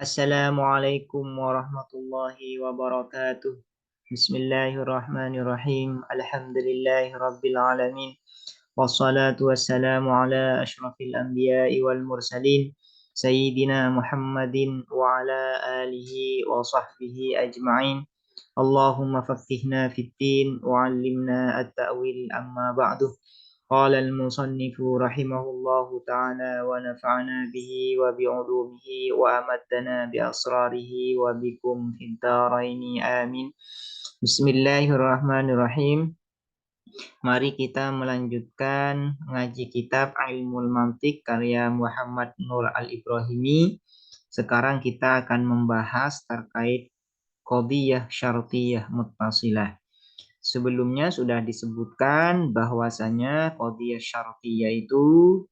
Assalamualaikum warahmatullahi wabarakatuh. Bismillahirrahmanirrahim. Alhamdulillahi rabbil alamin. Wassalatu wassalamu ala ashrafil anbiya'i wal mursalin. Sayyidina Muhammadin wa ala alihi wa sahbihi ajma'in. Allahumma faqqihna fid din wa 'allimna at-ta'wil amma ba'du. قال المصنف رحمه الله تعالى ونفعنا به وبعلومه وأمدنا بأسراره وبكم في الدارين آمين. Bismillahirrahmanirrahim. Mari kita melanjutkan ngaji kitab Ilmul Mantiq karya Muhammad Nur Al-Ibrahimi. Sekarang kita akan membahas terkait qadhiyah syartiyah muttasilah. Sebelumnya sudah disebutkan bahwasanya qadhiyah syartiyah itu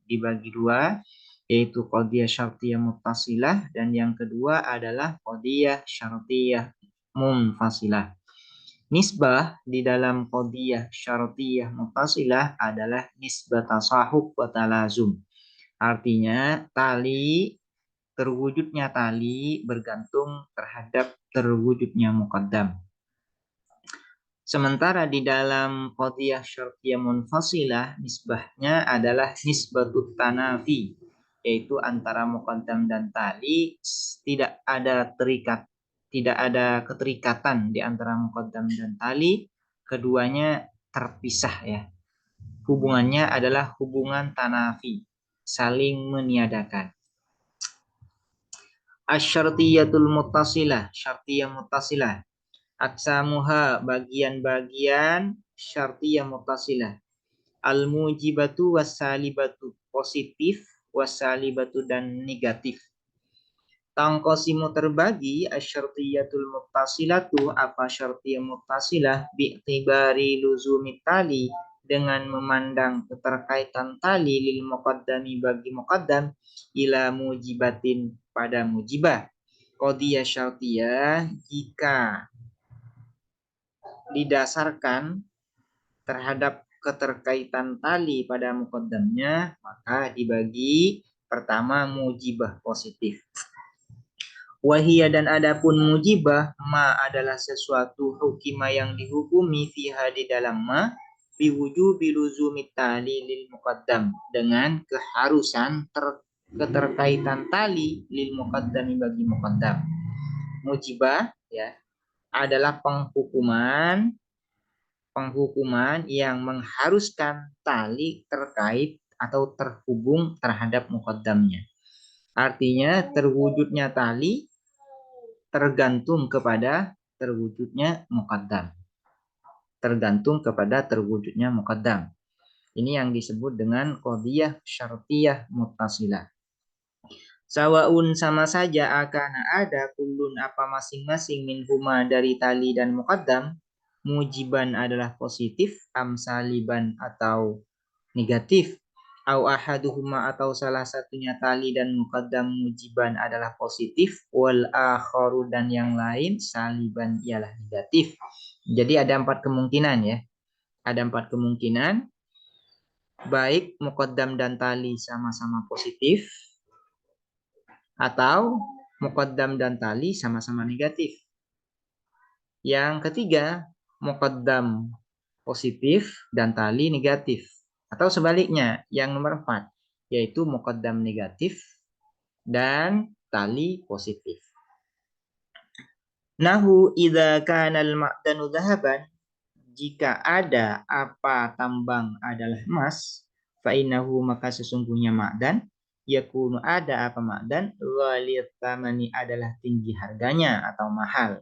dibagi dua, yaitu qadhiyah syartiyah muttasilah dan yang kedua adalah qadhiyah syartiyah munfasilah. Nisbah di dalam qadhiyah syartiyah muttasilah adalah nisbah tasahub wa talazum. Artinya terwujudnya tali bergantung terhadap terwujudnya muqaddam. Sementara di dalam qadhiyah syartiyah munfasilah nisbahnya adalah nisbatut tanafi, yaitu antara muqaddam dan tali tidak ada keterikatan di antara muqaddam dan tali, keduanya terpisah ya. Hubungannya adalah hubungan tanafi, saling meniadakan. Asy-syartiyatul muttasilah, syartiyah muttasilah. Aksamuha bagian-bagian syartiyah muttasilah. Al-mujibatu wassalibatu, positif, wassalibatu dan negatif. Tangqasimu terbagi asyartiyatul muttasilatu, apa syartiyah muttasilah bi'tibari luzumit tali, dengan memandang keterkaitan tali lil muqaddami bagi muqaddam ila mujibatin pada mujibah. Qadhiyah syartiyah jika didasarkan terhadap keterkaitan tali pada muqaddamnya, maka dibagi pertama mujibah positif. Wahia dan adapun mujibah ma adalah sesuatu hukima yang dihukumi fiha di dalam ma biwujubi luzumit tali lil muqaddam, dengan keharusan keterkaitan tali lil muqaddami bagi muqaddam. Mujibah ya adalah penghukuman yang mengharuskan tali terkait atau terhubung terhadap muqaddamnya. Artinya terwujudnya tali tergantung kepada terwujudnya muqaddam. Tergantung kepada terwujudnya muqaddam. Ini yang disebut dengan qadhiyah syartiyah muttasilah. Sawaun sama saja akan ada kullun apa masing-masing min huma dari tali dan muqaddam, mujiban adalah positif, amsaliban atau negatif, au ahaduhuma atau salah satunya tali dan muqaddam mujiban adalah positif, wal akharu dan yang lain saliban ialah negatif. Jadi ada 4 kemungkinan ya. Ada 4 kemungkinan, baik muqaddam dan tali sama-sama positif, atau muqaddam dan tali sama-sama negatif. Yang ketiga, muqaddam positif dan tali negatif. Atau sebaliknya, yang nomor 4, yaitu muqaddam negatif dan tali positif. Nahu idza kana al-ma'danu dhahaban, jika ada apa tambang adalah emas, fa innahu maka sesungguhnya ma'dan, yakunu ada apa ma'dan, ghaliyat thamani adalah tinggi harganya atau mahal.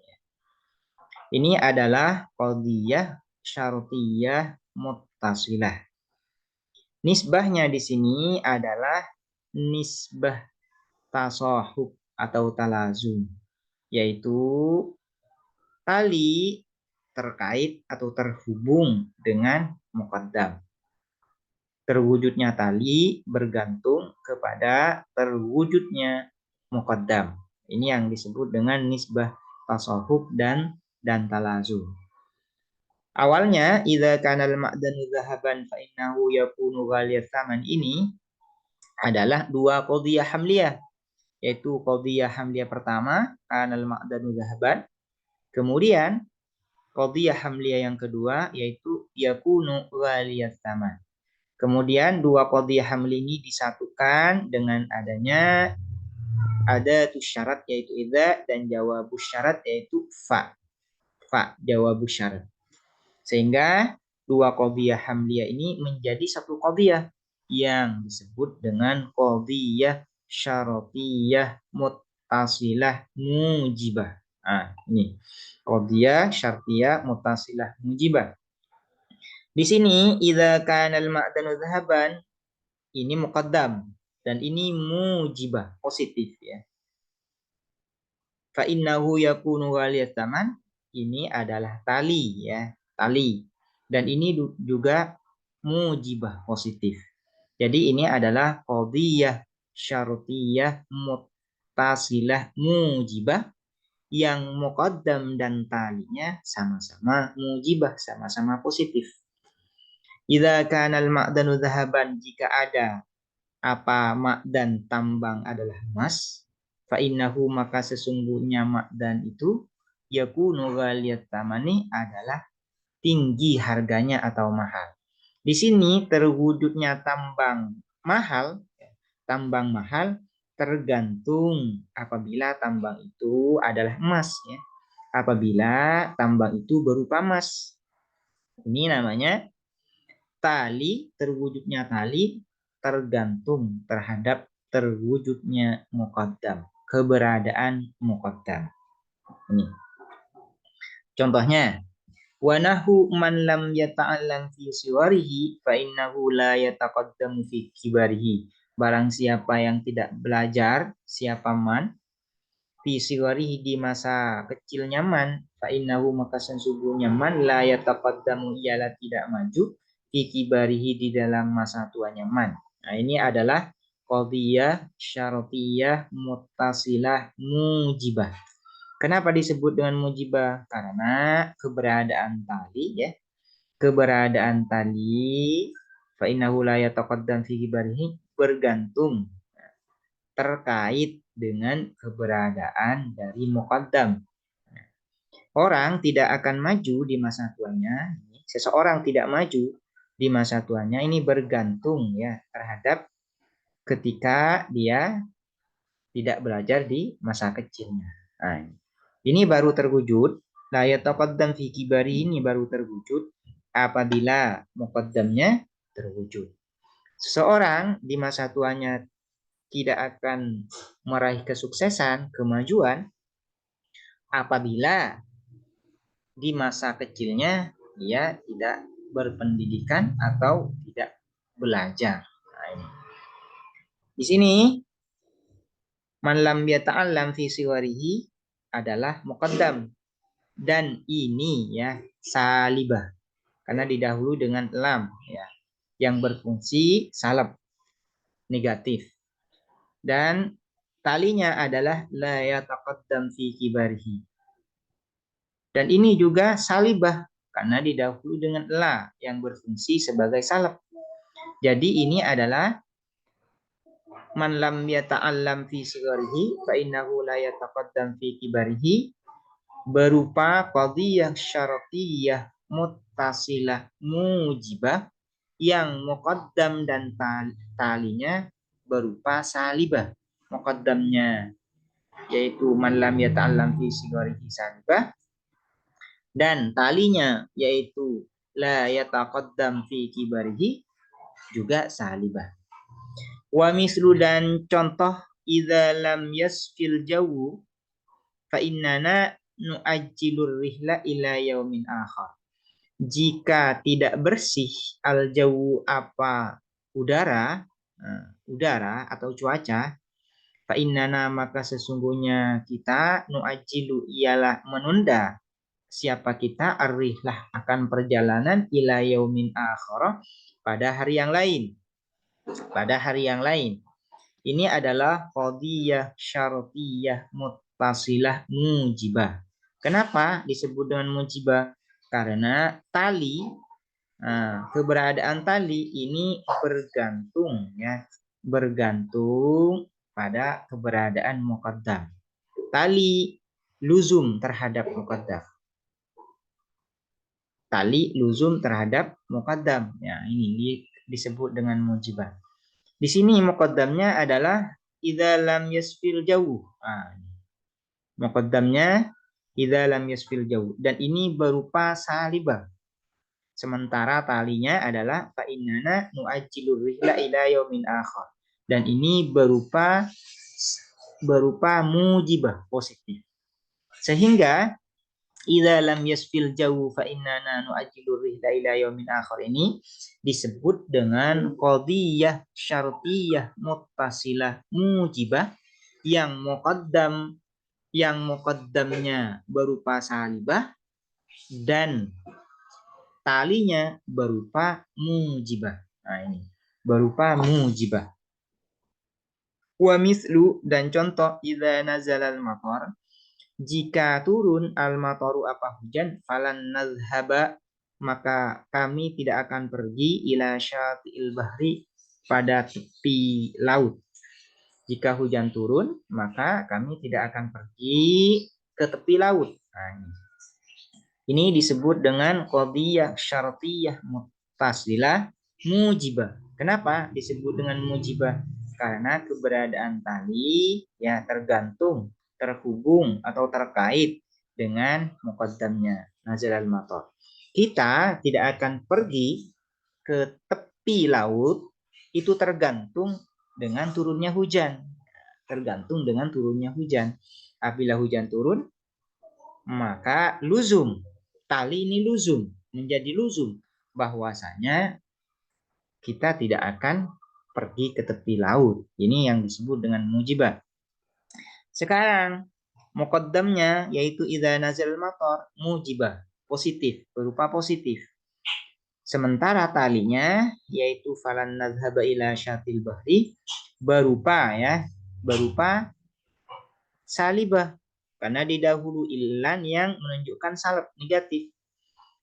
Ini adalah qadhiyah syartiyah muttasilah. Nisbahnya di sini adalah nisbah tasahub atau talazum, yaitu tali terkait atau terhubung dengan muqaddam. Terwujudnya tali bergantung kepada terwujudnya muqaddam. Ini yang disebut dengan nisbah tasahub dan talazum. Awalnya idza kana al-ma'danu dhahaban fa innahu yakunu ghaliyat tsaman, ini adalah dua qadhiyah hamliyah. yaitu qadhiyah hamliyah pertama, kanal ma'danu dhahaban. Kemudian qadhiyah hamliyah yang kedua yaitu yakunu ghaliyat tsaman. Kemudian dua qadhiyah hamli ini disatukan dengan adanya ada syarat yaitu idza dan jawabus syarat yaitu fa. Fa jawabus syarat. Sehingga dua qadhiyah hamliyah ini menjadi satu qadhiyah yang disebut dengan qadhiyah syartiyah muttasilah mujibah. Nah, ini qadhiyah syartiyah muttasilah mujibah. Di sini idza kana al-ma'danu dhahaban ini muqaddam dan ini mujibah positif ya. Fa innahu yakunu waliyat taman ini adalah tali ya, tali. Dan ini juga mujibah positif. Jadi ini adalah qadhiyah syartiyah muttasilah mujibah yang muqaddam dan talinya sama-sama mujibah, sama-sama positif. Idza kana al-ma'danu dhahaban jika ada apa ma'dan tambang adalah emas, fa innahu maka sesungguhnya ma'dan itu yakunu ghaliyat tamani adalah tinggi harganya atau mahal. Di sini terwujudnya tambang mahal tergantung apabila tambang itu adalah emas ya. Apabila tambang itu berupa emas. Ini namanya terwujudnya tali tergantung terhadap terwujudnya muqaddam, keberadaan muqaddam. Ini. Contohnya, wa nahu man lam yata'allam fi siwarihi fa innahu la yataqaddamu fi kibarihi. Barang siapa yang tidak belajar, siapa man fi siwarihi di masa kecilnya man, fa innahu maka sesungguhnya man la yataqaddamu ialah tidak maju fi kibarihi di dalam masa tuanya man. Nah, ini adalah qadhiyah syartiyah muttasilah mujibah. Kenapa disebut dengan mujibah? Karena keberadaan tali ya. Keberadaan tali fa innahu la yataqaddam fi kibarihi bergantung terkait dengan keberadaan dari muqaddam. Orang tidak akan maju di masa tuanya. Seseorang tidak maju di masa tuanya ini bergantung ya terhadap ketika dia tidak belajar di masa kecilnya. Nah, ini baru terwujud. La yataqaddam fi kibari ini baru terwujud apabila muqaddamnya terwujud. Seseorang di masa tuanya tidak akan meraih kesuksesan, kemajuan apabila di masa kecilnya dia tidak berpendidikan atau tidak belajar. Nah, ini. Di sini man lam yata'allam fi siwarihi adalah muqaddam dan ini ya salibah karena didahului dengan lam ya yang berfungsi salab negatif dan talinya adalah la yataqaddam fi kibarihi. Dan ini juga salibah karena didahului dengan la yang berfungsi sebagai salab. Jadi ini adalah man lam yata'allam fi sigarihi fa innahu la yataqaddam fi kibarihi berupa qadhiyah syartiyah muttasilah mujibah yang muqaddam dan talinya berupa salibah. Muqaddamnya yaitu man lam yata'allam fi sigarihi salibah dan talinya yaitu la yataqaddam fi kibarihi juga salibah. Wa mislu dan contoh idza lam yasfil jawu fa innana nu'ajjilur rihla ila yaumin akhar. Jika tidak bersih al jawu apa udara atau cuaca fa innana maka sesungguhnya kita nu'ajjilu ialah menunda siapa kita ar-rihlah akan perjalanan ila yaumin akhar pada hari yang lain. Pada hari yang lain. Ini adalah qadhiyah syartiyah muttasilah mujibah. Kenapa disebut dengan mujibah? Karena tali keberadaan tali ini bergantung ya, bergantung pada keberadaan muqaddam. Tali luzum terhadap muqaddam. Tali luzum terhadap muqaddam. Ya, ini disebut dengan mujibah. Di sini muqaddamnya adalah idza lam yasfil jauh. Muqaddamnya idza lam yasfil jauh, dan ini berupa salibah. Sementara talinya adalah fa innana nu'ajjilur rihla ila yaumin akhar. Dan ini berupa mujibah positif. Sehingga idza lam yasfil jauh fa innana nu'ajjilur rihla ila yaumin akhar ini disebut dengan qadhiyah syartiyah muttasilah mujibah yang muqaddamnya berupa salibah dan talinya berupa mujibah. Nah, ini berupa mujibah. Wa mislu, dan contoh idza nazalal matar, jika turun al-mataru apa hujan, falan nazhaba, maka kami tidak akan pergi ila syati'il bahri, pada tepi laut. Jika hujan turun, maka kami tidak akan pergi ke tepi laut. Nah, ini disebut dengan qadhiyah syartiyah muttasilah mujibah. Kenapa disebut dengan mujibah? Karena keberadaan tali ya tergantung, terhubung atau terkait dengan muqaddamnya nazalal matar. Kita tidak akan pergi ke tepi laut, itu tergantung dengan turunnya hujan. Tergantung dengan turunnya hujan. Apabila hujan turun, maka luzum, tali ini luzum, menjadi luzum bahwasanya kita tidak akan pergi ke tepi laut. Ini yang disebut dengan mujibah. Sekarang muqaddamnya yaitu idza nazal matar, mujibah, positif, berupa positif. Sementara talinya yaitu falan nazhaba ila syatil bahri, berupa salibah, karena didahului ilan yang menunjukkan salab negatif.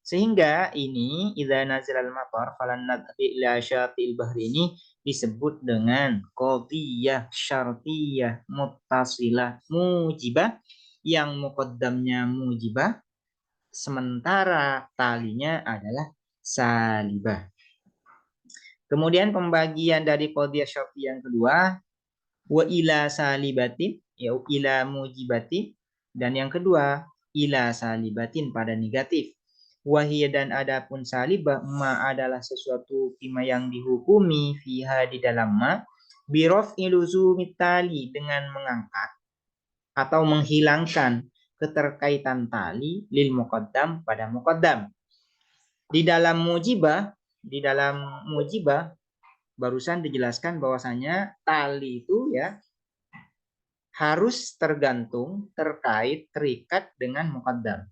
Sehingga ini idza nazalal matar falan nadbi ila syatil bahri ini disebut dengan qadhiyah syartiyah muttasilah mujibah yang muqaddamnya mujibah sementara talinya adalah salibah. Kemudian pembagian dari qadhiyah syartiyah yang kedua, wa ila salibatin, ya ila mujibatin, dan yang kedua ila salibatin pada negatif. Wahiyah, dan adapun salibah ma adalah sesuatu fima yang dihukumi fiha di dalam ma birof iluzumit tali, dengan mengangkat atau menghilangkan keterkaitan tali lil muqaddam pada muqaddam. Di dalam mujibah barusan dijelaskan bahwasanya tali itu ya harus tergantung, terkait, terikat dengan muqaddam.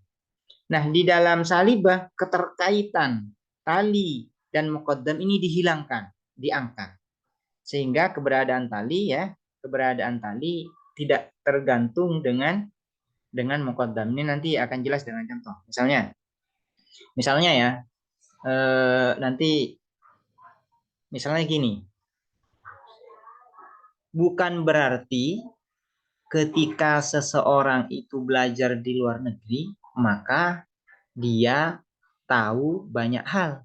Nah, di dalam salibah keterkaitan tali dan muqaddam ini dihilangkan, diangkat. Sehingga keberadaan tali tidak tergantung dengan muqaddam. Ini nanti akan jelas dengan contoh. Misalnya ya, nanti misalnya gini. Bukan berarti ketika seseorang itu belajar di luar negeri, maka dia tahu banyak hal.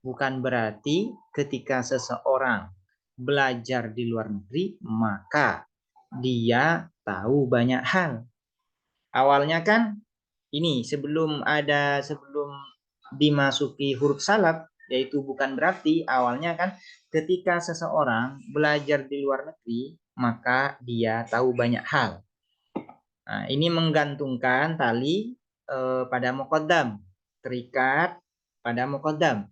Bukan berarti ketika seseorang belajar di luar negeri, maka dia tahu banyak hal. Awalnya kan ini sebelum dimasuki huruf salab, yaitu bukan berarti, awalnya kan ketika seseorang belajar di luar negeri, maka dia tahu banyak hal. Nah, ini menggantungkan tali pada muqaddam, terikat pada muqaddam,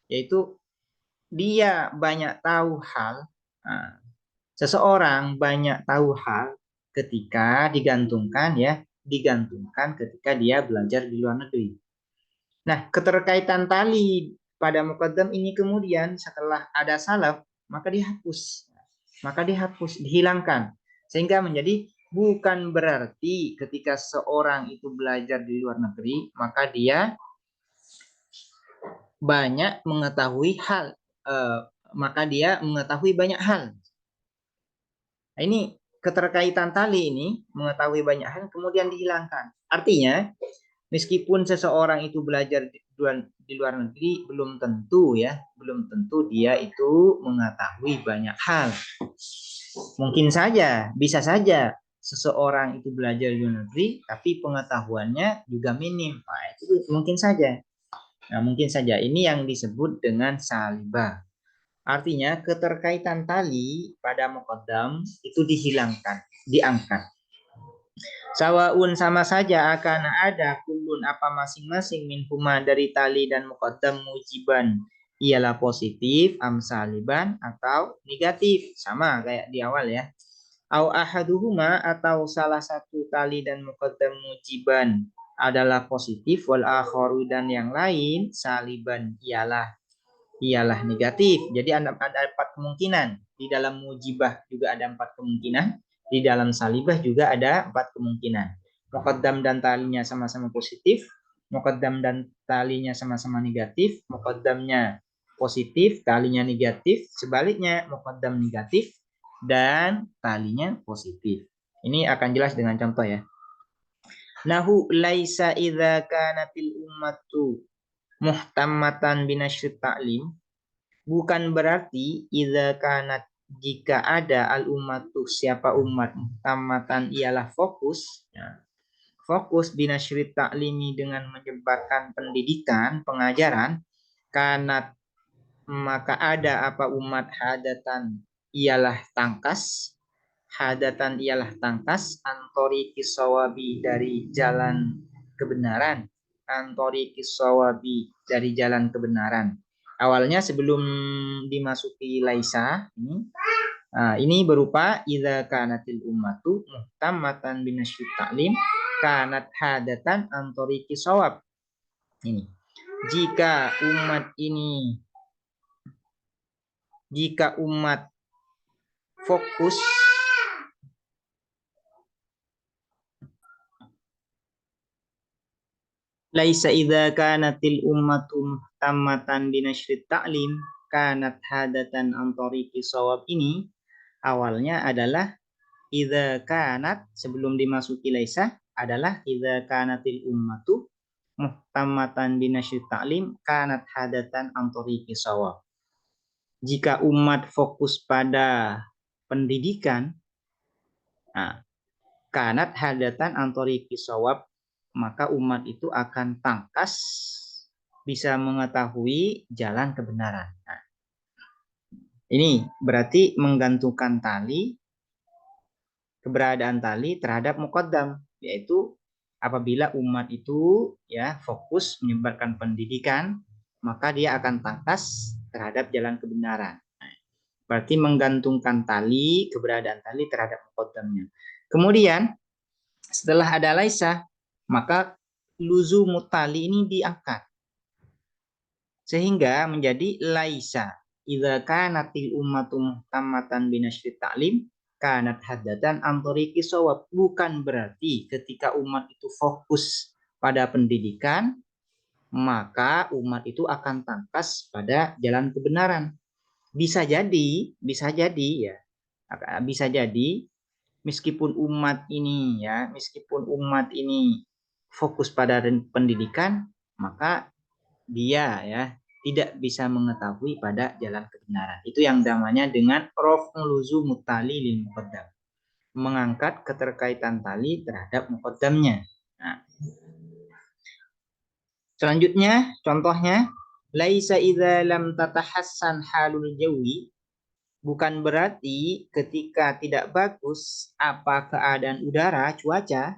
yaitu dia banyak tahu hal. Nah, seseorang banyak tahu hal ketika digantungkan ketika dia belajar di luar negeri. Nah, keterkaitan tali pada muqaddam ini kemudian setelah ada salaf, maka dihapus, dihilangkan. Sehingga menjadi bukan berarti ketika seorang itu belajar di luar negeri, maka dia banyak mengetahui hal, banyak hal. Nah, ini keterkaitan tali ini mengetahui banyak hal kemudian dihilangkan. Artinya, meskipun seseorang itu belajar di luar negeri, belum tentu ya, belum tentu dia itu mengetahui banyak hal. Mungkin saja, bisa saja seseorang itu belajar di luar negeri, tapi pengetahuannya juga minim. Nah, itu mungkin saja. Nah, mungkin saja ini yang disebut dengan salibah. Artinya keterkaitan tali pada muqaddam itu dihilangkan, diangkat. Sawaun sama saja akan ada kulun apa masing-masing min huma dari tali dan muqaddam mujiban ialah positif, amsaliban atau negatif. Sama kayak di awal ya. Au ahaduhuma atau salah satu tali dan muqaddam mujiban adalah positif wal akharu dan yang lain saliban ialah negatif. Jadi ada empat kemungkinan. Di dalam mujibah juga ada empat kemungkinan. Di dalam salibah juga ada empat kemungkinan. Muqaddam dan talinya sama-sama positif. Muqaddam dan talinya sama-sama negatif. Muqaddamnya positif, talinya negatif. Sebaliknya, muqaddam negatif dan talinya positif. Ini akan jelas dengan contoh ya. Nahu laisa idza kanatil ummatu muhtammatan binasyri ta'lim. Bukan berarti idza kanat jika ada al ummatu siapa umat muhtammatan ialah fokus ya, fokus binasyri ta'limi dengan menyebarkan pendidikan pengajaran kanat maka ada apa umat hadatan ialah tangkas antori kisawabi dari jalan kebenaran antori kisawabi dari jalan kebenaran. Awalnya sebelum dimasuki laisa ini berupa idza kanatil ummatu muhtammatan binasyri ta'lim kanat hadatan antori kisawab. Ini jika umat fokus laisa idza kanatil ummatu muhtammatan binasyri ta'lim kanat hadatan an tariqi shawab. Ini awalnya adalah idza kanat sebelum dimasuki laisa adalah idza kanatil ummatu muhtammatan binasyri ta'lim kanat hadatan an tariqi shawab. Jika umat fokus pada pendidikan, nah, kanat hadatan an tariqi shawab, maka umat itu akan tangkas bisa mengetahui jalan kebenaran. Nah, ini berarti menggantungkan keberadaan tali terhadap muqaddam, yaitu apabila umat itu ya fokus menyebarkan pendidikan, maka dia akan tangkas terhadap jalan kebenaran. Nah, berarti menggantungkan keberadaan tali terhadap muqaddamnya. Kemudian setelah ada laisa, maka luzumut tali ini diangkat sehingga menjadi laisa idza kanatil ummatu muhtammatan binasyri ta'lim kanat haddatan an tariqi shawab. Bukan berarti ketika umat itu fokus pada pendidikan maka umat itu akan tangkas pada jalan kebenaran. Bisa jadi ya. Bisa jadi meskipun umat ini fokus pada pendidikan, maka dia ya tidak bisa mengetahui pada jalan kebenaran. Itu yang namanya dengan raf'u luzumut tali lil muqaddam. Mengangkat keterkaitan tali terhadap muqaddamnya. Nah, selanjutnya contohnya laisa idza lam tatahassan halul jawi. Bukan berarti ketika tidak bagus apa keadaan udara, cuaca,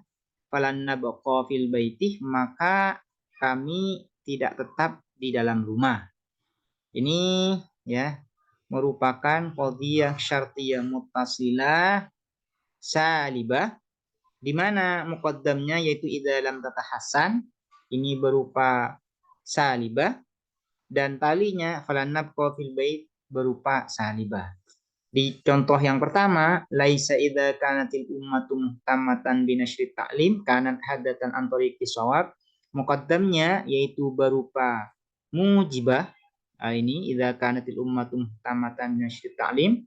falan nabqa fil baitih, maka kami tidak tetap di dalam rumah. Ini ya merupakan qadhiyah syartiyah muttasilah salibah di mana muqaddamnya yaitu idza lam tatahassan ini berupa salibah dan talinya falan nabqa fil bait berupa salibah. Di contoh yang pertama, laisa idza kanatil ummatu muhtammatan binasyri ta'lim kanat hadatan an tariqi shawab. Muqaddamnya yaitu berupa mujibah. Ini idza kanatil ummatu muhtammatan binasyri ta'lim.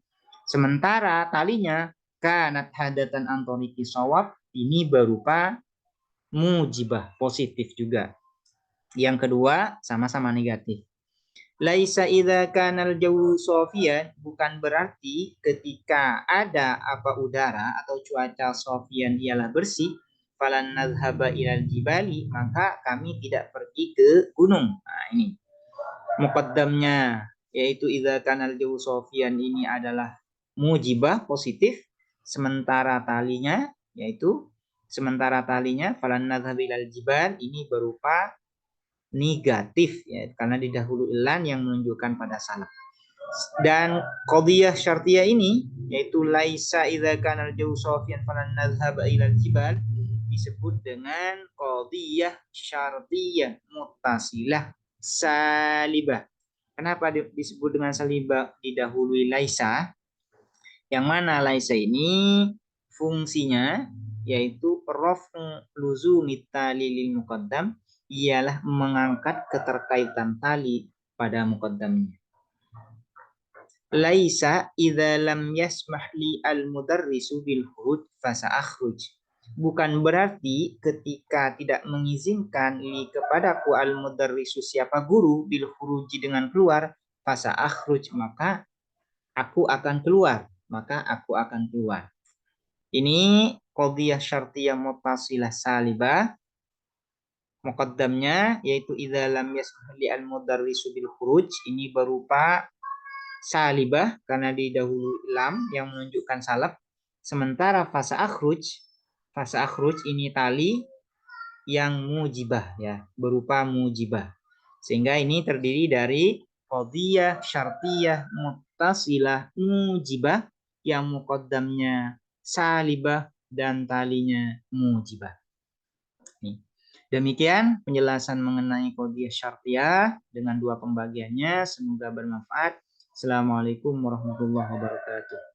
Sementara talinya kanat hadatan antoriki shawab, ini berupa mujibah, positif juga. Yang kedua sama-sama negatif. Laisa idza kanal jawu sofian, bukan berarti ketika ada udara atau cuaca sofian ialah bersih, falan nadhhaba ilal jibali, maka kami tidak pergi ke gunung. Nah, ini muqaddamnya, yaitu idza kanal jawu sofian ini adalah mujibah, positif, sementara talinya falan nadhhaba ilal jibal ini berupa negatif, ya, karena didahului lan yang menunjukkan pada salaf. Dan qadhiyah syartiyah ini, yaitu laisa idza kana al-jawu safiyan falan nadhhaba ila al-jibal, disebut dengan qadhiyah syartiyah muttasilah salibah. Kenapa disebut dengan salibah didahului laisa? Yang mana laisa ini fungsinya yaitu raf'u luzumi tali lil muqaddam, ialah mengangkat keterkaitan tali pada muqaddamnya. Laisa idza lam yasmah li al mudarrisu bil khuruj fasa akhruj. Bukan berarti ketika tidak mengizinkan li kepadaku al mudarrisu siapa guru bil khuruji dengan keluar, fasa akhruj maka aku akan keluar. Ini qadhiyah syartiyah muttasilah salibah. Muqaddamnya yaitu idza lam yasmah li al mudarrisu bil khuruj, ini berupa salibah karena didahului lam yang menunjukkan salaf. Sementara fasa akhruj ini tali yang mujibah, ya, berupa mujibah. Sehingga ini terdiri dari qadhiyah syartiyah muttasilah mujibah yang muqaddamnya salibah dan talinya mujibah. Nih. Demikian penjelasan mengenai qadhiyah syartiyah dengan dua pembagiannya. Semoga bermanfaat. Assalamualaikum warahmatullahi wabarakatuh.